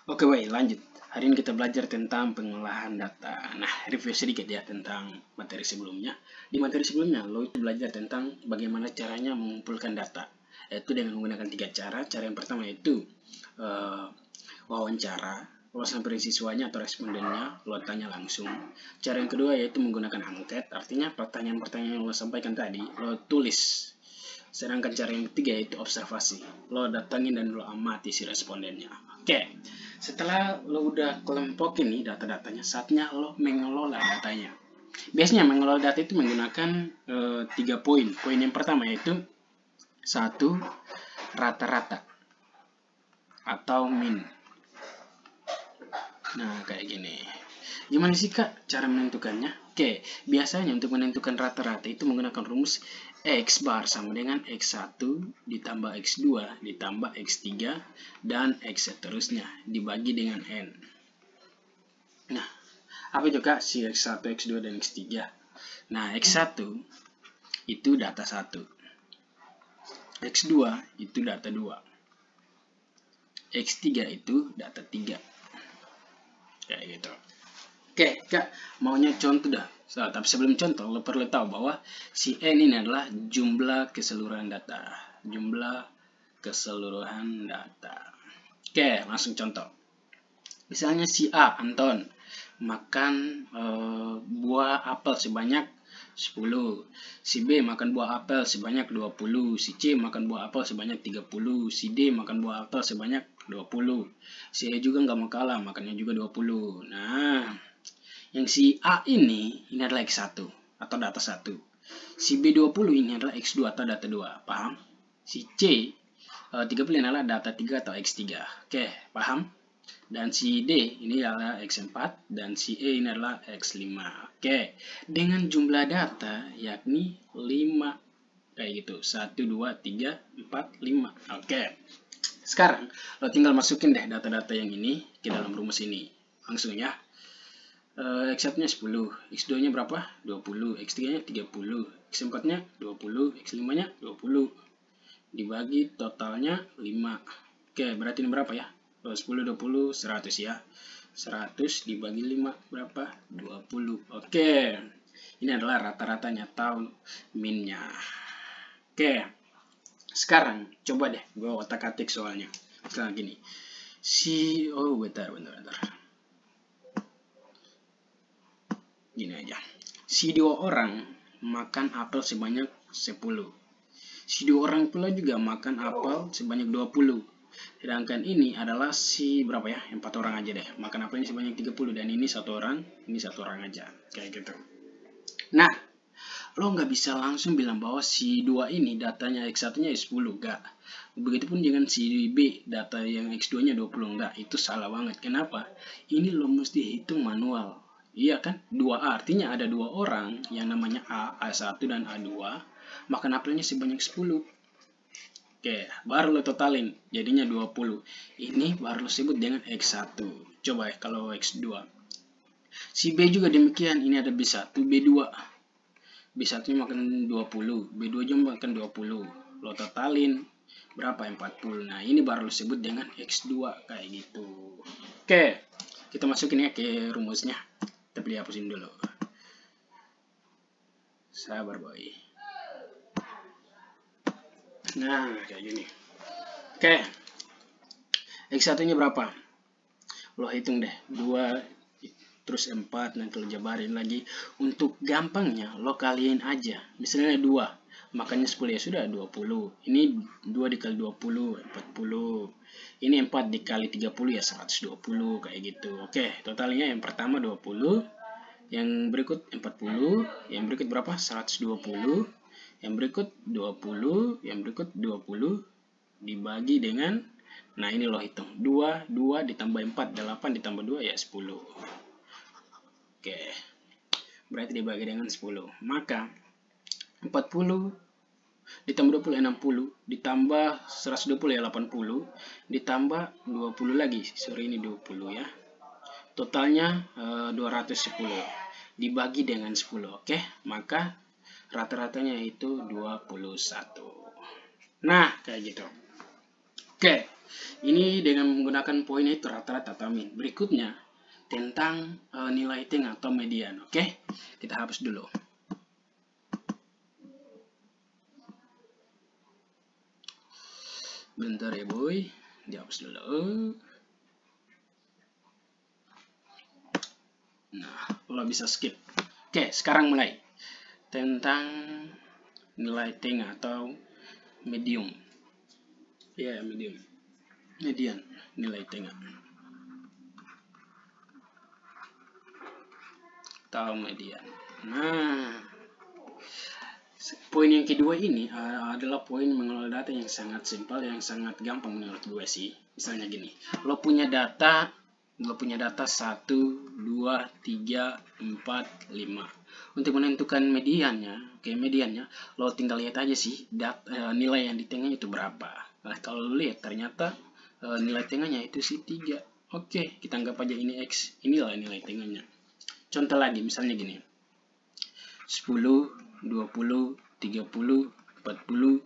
Oke, baik, lanjut. Hari ini kita belajar tentang pengolahan data. Nah, review sedikit ya tentang materi sebelumnya. Di materi sebelumnya, lo itu belajar tentang bagaimana caranya mengumpulkan data. Yaitu dengan menggunakan 3 cara. Cara yang pertama yaitu wawancara. Lo sampai siswanya atau respondennya, lo tanya langsung. Cara yang kedua yaitu menggunakan angket. Artinya pertanyaan-pertanyaan yang lo sampaikan tadi, lo tulis. Sedangkan cara yang ketiga yaitu observasi. Lo datangin dan lo amati si respondennya. Oke, setelah lo udah kelompokin nih data-datanya, saatnya lo mengelola datanya. Biasanya mengelola data itu menggunakan 3 poin. Poin yang pertama yaitu 1. Rata-rata atau min. Nah, kayak gini. Gimana sih Kak cara menentukannya? Oke, biasanya untuk menentukan rata-rata itu menggunakan rumus X bar sama dengan X1 ditambah X2 ditambah X3 dan X seterusnya dibagi dengan N. Nah, apa itu Kak si X1, X2, dan X3? Nah, X1 itu data 1. X2 itu data 2. X3 itu data 3. Kayak gitu. Oke, Kak, maunya contoh dah. Tapi sebelum contoh, lo perlu tahu bahwa si N ini adalah jumlah keseluruhan data. Jumlah keseluruhan data. Oke, langsung contoh. Misalnya si A, Anton, makan buah apel sebanyak 10. Si B makan buah apel sebanyak 20. Si C makan buah apel sebanyak 30. Si D makan buah apel sebanyak 20. Si E juga nggak mau kalah, makannya juga 20. Nah, yang si A ini adalah X1 atau data 1. Si B20 ini adalah X2 atau data 2. Paham? Si C 30 adalah data 3 atau X3. Oke, paham? Dan si D ini adalah X4 dan si E ini adalah X5. Oke, dengan jumlah data yakni 5. Kayak gitu. 1, 2, 3, 4, 5. Oke. Sekarang lo tinggal masukin deh data-data yang ini ke dalam rumus ini. Langsung ya. X1-nya 10, X2-nya berapa? 20, X3-nya 30, X4-nya 20, X5-nya 20. Dibagi totalnya 5. Oke, berarti ini berapa ya? 10, 20, 100 ya. 100 dibagi 5 berapa? 20. Oke. Ini adalah rata-ratanya atau minnya. Oke. Sekarang coba deh gue otak-atik soalnya. Sekarang gini. Bentar. Gini aja. Si 2 orang makan apel sebanyak 10. Si 2 orang pula juga makan apel sebanyak 20. Sedangkan ini adalah si berapa ya? 4 orang aja deh. Makan apelnya sebanyak 30 dan ini 1 orang, ini 1 orang aja. Kayak gitu. Nah, lo nggak bisa langsung bilang bahwa si 2 ini datanya X1-nya 10, enggak. Begitupun dengan si B, data yang X2-nya 20, enggak. Itu salah banget. Kenapa? Ini lo mesti hitung manual. Iya kan? 2A artinya ada 2 orang yang namanya A, A1 dan A2 makan apelnya sebanyak 10. Oke, baru lo totalin jadinya 20. Ini baru lo sebut dengan X1. Coba ya kalau X2. Si B juga demikian, ini ada B1, B2. B1 makan 20, B2 juga makan 20. Lo totalin berapa? 40. Nah, ini baru lo sebut dengan X2 kayak gitu. Oke, kita masukin ya ke rumusnya. Tapi dihapusin dulu. Sabar boy. Nah, kayak gini. Oke. X1 nya berapa? Lo hitung deh. 2 terus 4 nanti lo jabarin lagi. Untuk gampangnya lo kaliin aja. Misalnya 2, makanya 10 ya sudah 20. Ini 2 dikali 20, 40. Ini 4 dikali 30 ya 120 kayak gitu. Oke, totalnya yang pertama 20. Yang berikut 40, yang berikut berapa? 120, yang berikut 20, yang berikut 20 dibagi dengan, nah ini lo hitung, 2 ditambah 4, 8 ditambah 2 ya 10. Oke, berarti dibagi dengan 10. Maka 40 ditambah 20 ya 60, ditambah 120 ya 80, ditambah 20 lagi, sorry ini 20 ya. Totalnya 210 dibagi dengan 10. Oke, maka rata-ratanya itu 21. Nah, kayak gitu. Oke, Ini dengan menggunakan poin itu rata-rata atau min. Berikutnya tentang nilai tengah atau median. Oke, kita hapus dulu. Bentar ya boy, dihapus dulu. Nah, lo bisa skip. Oke, sekarang mulai tentang nilai tengah atau medium. Ya, medium. Median, nilai tengah. Atau median. Nah, poin yang kedua ini adalah poin mengelola data yang sangat simpel, yang sangat gampang menurut gue sih. Misalnya gini, lo punya data 1, 2, 3, 4, 5. Untuk menentukan mediannya, mediannya lo tinggal lihat aja sih nilai yang di tengahnya itu berapa. Nah, kalau lo lihat ternyata nilai tengahnya itu sih 3. Oke, kita anggap aja ini X. Inilah nilai tengahnya. Contoh lagi, misalnya gini. 10, 20, 30, 40,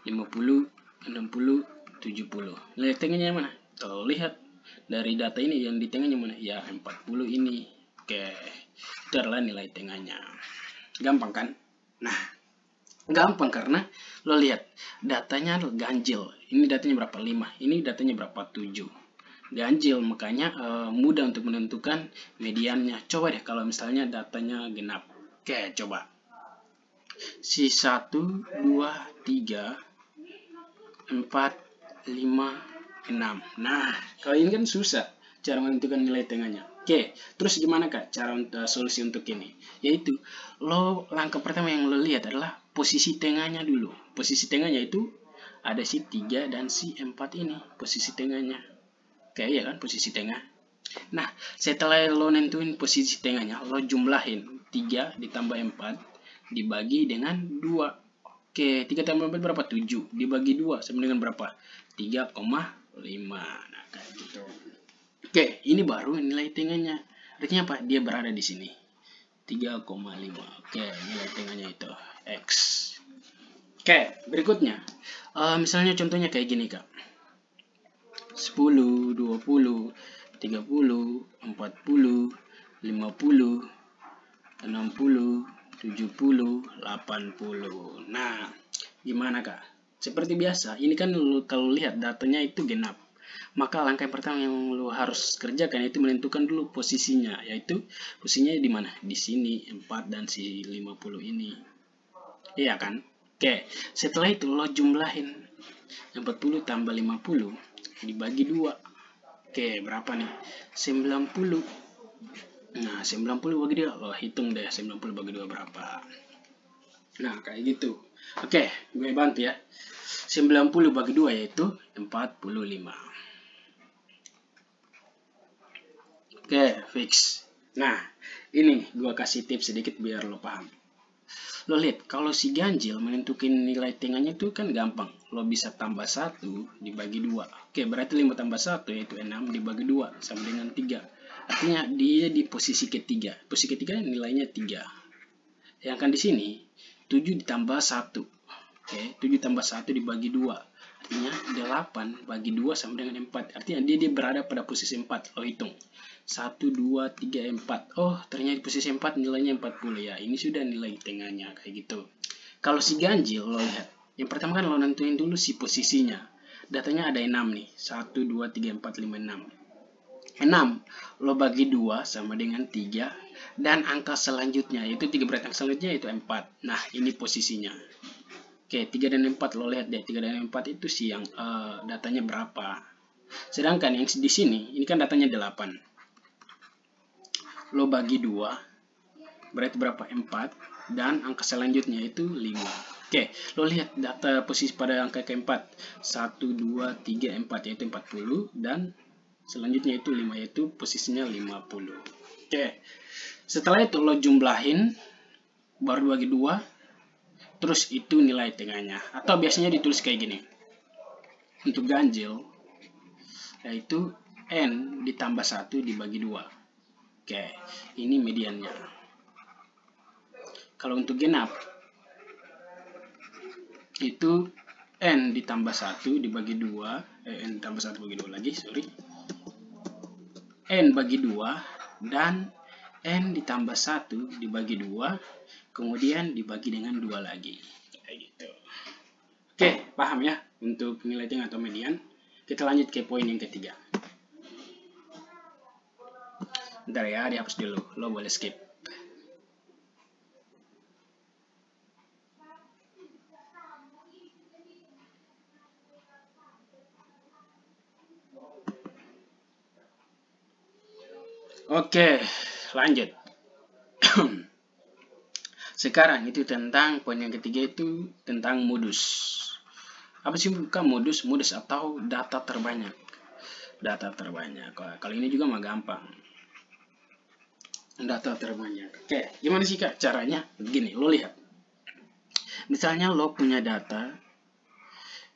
50, 60, 70. Nilai tengahnya mana? Kalau lihat dari data ini yang di tengahnya mana? Ya, 40 ini. Oke, itu adalah nilai tengahnya. Gampang kan? Nah, gampang karena lo lihat datanya ganjil. Ini datanya berapa? 5. Ini datanya berapa? 7. Ganjil, makanya mudah untuk menentukan mediannya. Coba deh kalau misalnya datanya genap. Oke, coba. Si 1, 2, 3, 4, 5, 6. Nah, kalau ini kan susah cara menentukan nilai tengahnya. Oke, terus gimana kak cara solusi untuk ini? Yaitu, langkah pertama yang lo lihat adalah posisi tengahnya dulu. Posisi tengahnya itu ada si 3 dan si 4 ini. Posisi tengahnya. Oke, ya kan, posisi tengah. Nah, setelah lo nentuin posisi tengahnya, lo jumlahin 3 ditambah 4 dibagi dengan 2. Oke, 3 tambah 4 berapa? 7. Dibagi 2 sama dengan berapa? 3,5. Nah, kayak gitu. Oke, ini baru nilai tengahnya. Artinya apa? Dia berada di sini. 3,5. Oke, nilai tengahnya itu X. Oke, berikutnya. Misalnya contohnya kayak gini, Kak. 10, 20, 30, 40, 50, 60, 70, 80. Nah, gimana kak? Seperti biasa, ini kan kalau lihat datanya itu genap. Maka langkah yang pertama yang lo harus kerjakan itu menentukan dulu posisinya, yaitu posisinya di mana? Di sini 4 dan si 50 ini. Iya kan? Oke, setelah itu lo jumlahin 40 tambah 50 dibagi 2. Oke, berapa nih? 90. Nah, 90 bagi 2. Lo hitung deh 90 bagi 2 berapa. Nah, kayak gitu. Oke, gue bantu ya. 90 bagi 2 yaitu 45. Oke, fix. Nah, ini gue kasih tips sedikit biar lo paham. Lo lihat, kalau si ganjil menentukan nilai tengahnya itu kan gampang. Lo bisa tambah 1 dibagi 2. Oke, berarti 5 tambah 1 yaitu 6 dibagi 2 sama dengan 3. Artinya dia di posisi ketiga. Posisi ketiga nilainya 3. Yang kan di sini 7 ditambah 1. Oke, 7 tambah 1 dibagi 2. Artinya 8 bagi 2 sama dengan 4. Artinya dia berada pada posisi 4. Lo hitung. 1, 2, 3, 4. Oh, ternyata di posisi 4 nilainya 40 ya. Ini sudah nilai tengahnya kayak gitu. Kalau si ganjil lo lihat. Yang pertama kan lo nentuin dulu si posisinya. Datanya ada 6 nih. 1, 2, 3, 4, 5, 6. 6 lo bagi 2 sama dengan 3. Dan angka selanjutnya yaitu 3 berarti angka selanjutnya yaitu 4. Nah, ini posisinya. Oke, 3 dan 4 lo lihat deh. 3 dan 4 itu sih yang datanya berapa. Sedangkan yang di sini ini kan datanya 8. Lo bagi 2 berarti berapa? 4. Dan angka selanjutnya itu 5. Oke, lo lihat data posisi pada angka keempat 1, 2, 3, 4 yaitu 40. Dan selanjutnya itu 5 yaitu posisinya 50. Oke, setelah itu lo jumlahin baru bagi 2. Terus itu nilai tengahnya. Atau biasanya ditulis kayak gini. Untuk ganjil yaitu N ditambah 1 dibagi 2. Oke, ini mediannya. Kalau untuk genap, itu N ditambah 1 dibagi 2, N tambah 1 bagi 2 lagi, sorry. N bagi 2 dan N ditambah 1 dibagi 2, kemudian dibagi dengan 2 lagi. Kayak gitu. Oke, paham ya untuk penilaian atau median. Kita lanjut ke poin yang ketiga. Bentar ya, dihapus dulu. Lo boleh skip. Oke, lanjut. Sekarang itu tentang poin yang ketiga, itu tentang modus. Apa sih bukan modus? Modus atau data terbanyak. Data terbanyak. Kali ini juga mah gampang. Data terbanyak. Oke, gimana sih Kak caranya? Begini, lo lihat. Misalnya lo punya data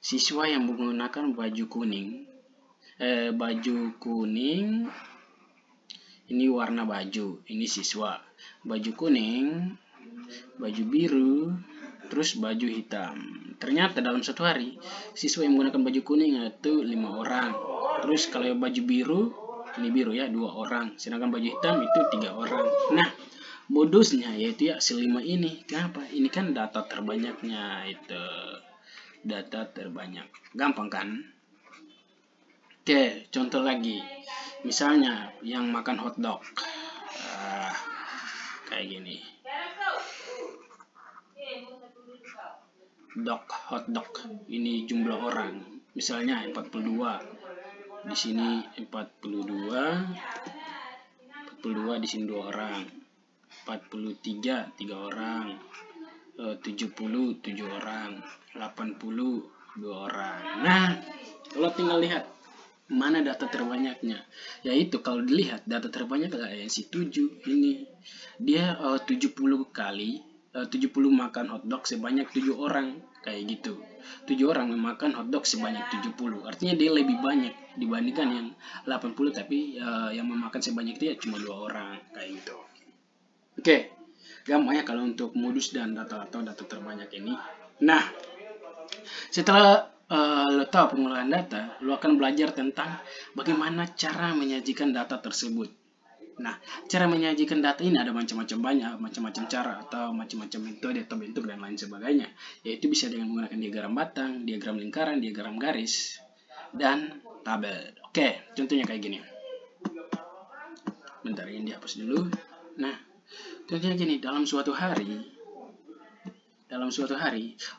siswa yang menggunakan baju kuning. Baju kuning ini warna baju, ini siswa. Baju kuning, baju biru, terus baju hitam. Ternyata dalam satu hari siswa yang menggunakan baju kuning itu 5 orang. Terus kalau baju biru, ini biru ya, 2 orang. Sedangkan baju hitam itu 3 orang. Nah, modusnya yaitu ya si 5 ini. Kenapa? Ini kan data terbanyaknya, itu data terbanyak. Gampang kan? Oke, contoh lagi. Misalnya yang makan hotdog. Kayak gini. Hotdog. Ini jumlah orang. Misalnya 42. Di sini 42. 42 di sini 2 orang. 43 3 orang. 70 7 orang. 80 2 orang. Nah, kalau tinggal lihat mana data terbanyaknya, yaitu kalau dilihat data terbanyak adalah yang si 7 ini. Dia 70 kali 70 makan hotdog sebanyak 7 orang, kayak gitu. 7 orang memakan hotdog sebanyak 70, artinya dia lebih banyak dibandingkan yang 80 tapi yang memakan sebanyak dia cuma 2 orang, kayak gitu. Oke, gampang ya kalau untuk modus dan data atau data terbanyak ini. Nah, setelah lo tahu pengolahan data, lo akan belajar tentang bagaimana cara menyajikan data tersebut. Nah, cara menyajikan data ini ada macam-macam cara atau macam-macam metode atau bentuk dan lain sebagainya. Yaitu bisa dengan menggunakan diagram batang, diagram lingkaran, diagram garis, dan tabel. Oke, contohnya kayak gini. Bentar, ini dihapus dulu. Nah, contohnya gini, dalam suatu hari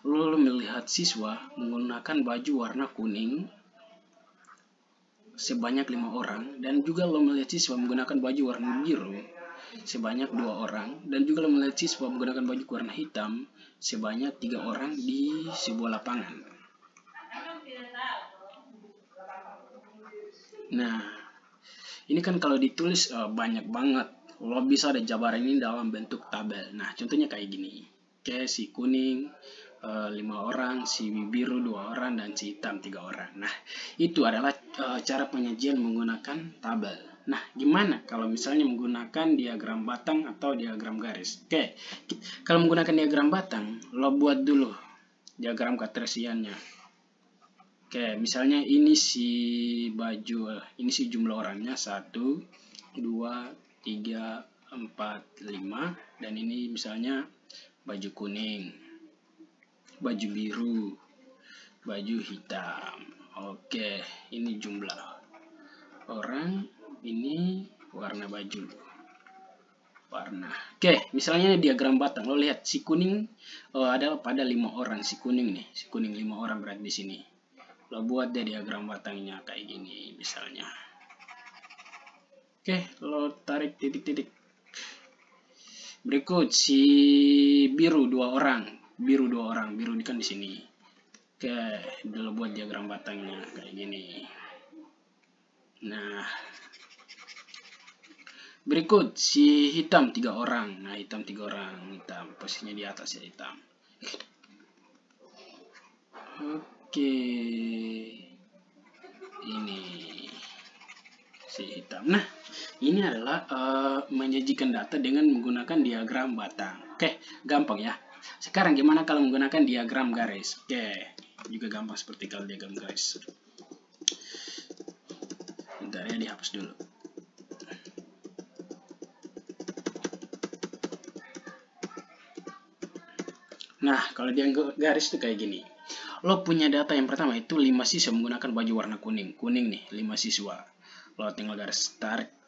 lo melihat siswa menggunakan baju warna kuning sebanyak 5 orang, dan juga lo melihat siswa menggunakan baju warna biru sebanyak 2 orang, dan juga lo melihat siswa menggunakan baju warna hitam sebanyak 3 orang di sebuah lapangan. Nah, ini kan kalau ditulis banyak banget. Lo bisa ada jabaran ini dalam bentuk tabel. Nah, contohnya kayak gini. Oke, si kuning 5 orang, si biru 2 orang, dan si hitam 3 orang. Nah, itu adalah cara penyajian menggunakan tabel. Nah, gimana kalau misalnya menggunakan diagram batang atau diagram garis? Oke, kalau menggunakan diagram batang, lo buat dulu diagram keterisiannya. Oke, misalnya ini si baju, ini si jumlah orangnya 1, 2, 3, 4, 5, dan ini misalnya baju kuning, baju biru, baju hitam. Oke, ini jumlah orang, ini warna baju, warna. Oke, misalnya diagram batang, lo lihat si kuning ada pada 5 orang, si kuning nih, si kuning 5 orang berada di sini. Lo buat deh diagram batangnya kayak gini misalnya. Oke, lo tarik titik-titik. Berikut si biru 2 orang, biru kan di sini. Oke, lo buat diagram batangnya kayak gini. Nah, berikut si hitam 3 orang. Nah, hitam 3 orang, hitam posisinya di atas ya, hitam. Oke, ini si hitam. Nah, ini adalah menyajikan data dengan menggunakan diagram batang. Oke, gampang ya. Sekarang gimana kalau menggunakan diagram garis? Oke, juga gampang seperti kalau diagram garis. Bentar ya, dihapus dulu. Nah, kalau dia garis tuh kayak gini. Lo punya data yang pertama itu 5 siswa menggunakan baju warna kuning. Kuning nih, 5 siswa. Lo tinggal garis tarik,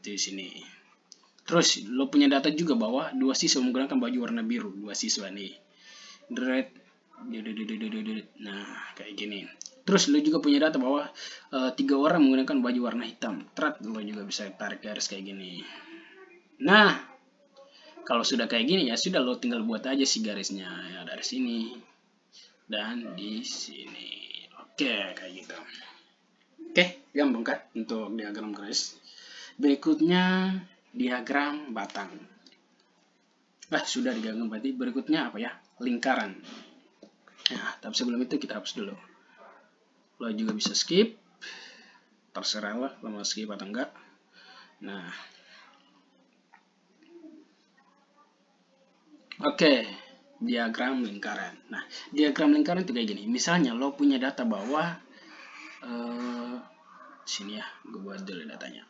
di sini. Terus lo punya data juga bahwa 2 siswa menggunakan baju warna biru. 2 siswa nih. Nah, kayak gini. Terus lo juga punya data bahwa 3 orang menggunakan baju warna hitam. Lo juga bisa tarik garis kayak gini. Nah, kalau sudah kayak gini ya sudah, lo tinggal buat aja sih garisnya ya, dari sini dan di sini. Oke, kayak gitu. Oke, gampang kan untuk diagram garis. Berikutnya diagram batang. Sudah diagram berarti berikutnya apa ya? Lingkaran. Nah, tapi sebelum itu kita hapus dulu. Lo juga bisa skip. Terserah lah lo mau skip atau enggak. Nah, oke, diagram lingkaran. Nah, diagram lingkaran itu kayak gini. Misalnya lo punya data bahwa sini ya, gue buat dulu datanya.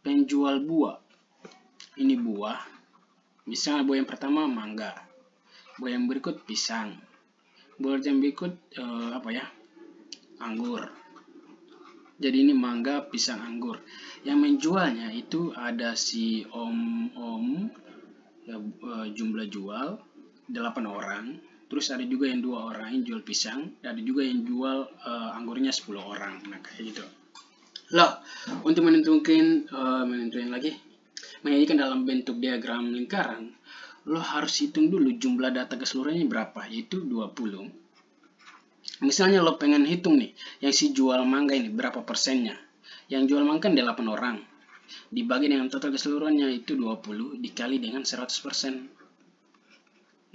Penjual buah. Ini buah. Misalnya buah yang pertama mangga. Buah yang berikut pisang. Buah yang berikut anggur. Jadi ini mangga, pisang, anggur. Yang menjualnya itu ada si om jumlah jual 8 orang. Terus ada juga yang 2 orang yang jual pisang, ada juga yang jual anggurnya 10 orang. Nah, kayak gitu. Loh, untuk menentukan menjadikan dalam bentuk diagram lingkaran, lo harus hitung dulu jumlah data keseluruhannya berapa, yaitu 20. Misalnya lo pengen hitung nih, yang si jual mangga ini berapa persennya. Yang jual mangga 8 orang. Dibagi dengan total keseluruhannya itu 20 dikali dengan 100%.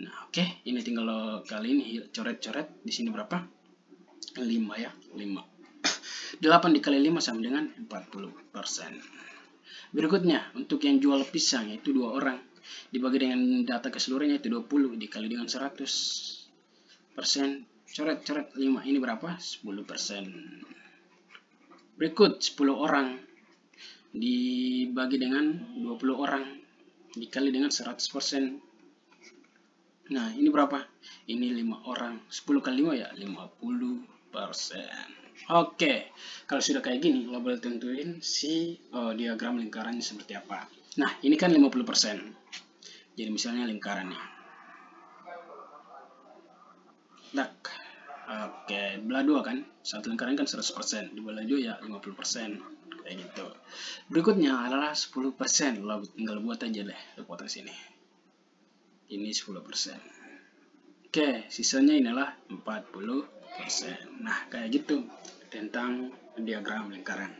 Nah, oke, ini tinggal lo kali ini coret-coret di sini berapa? 5 ya, 5. 8 dikali 5 sama dengan 40%. Berikutnya, untuk yang jual pisang yaitu 2 orang. Dibagi dengan data keseluruhannya itu 20 dikali dengan 100%. Coret-coret 5 ini berapa? 10%. Berikut 10 orang dibagi dengan 20 orang dikali dengan 100%. Nah, ini berapa? Ini 5 orang. 10 kali 5 ya 50%. Oke, kalau sudah kayak gini, lo boleh tentuin si diagram lingkarannya seperti apa. Nah, ini kan 50%. Jadi misalnya lingkaran nih. Oke, belah 2 kan. Satu lingkaran kan 100%. Dibelah 2 ya 50%. Kayak gitu. Berikutnya adalah 10%. Lo tinggal buat aja deh. Lo potong sini. Ini 10%. Oke, sisanya inilah 40%. Nah, kayak gitu tentang diagram lingkaran.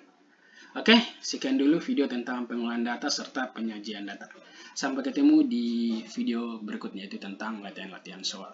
Oke, sekian dulu video tentang pengolahan data serta penyajian data. Sampai ketemu di video berikutnya, itu tentang latihan-latihan soal.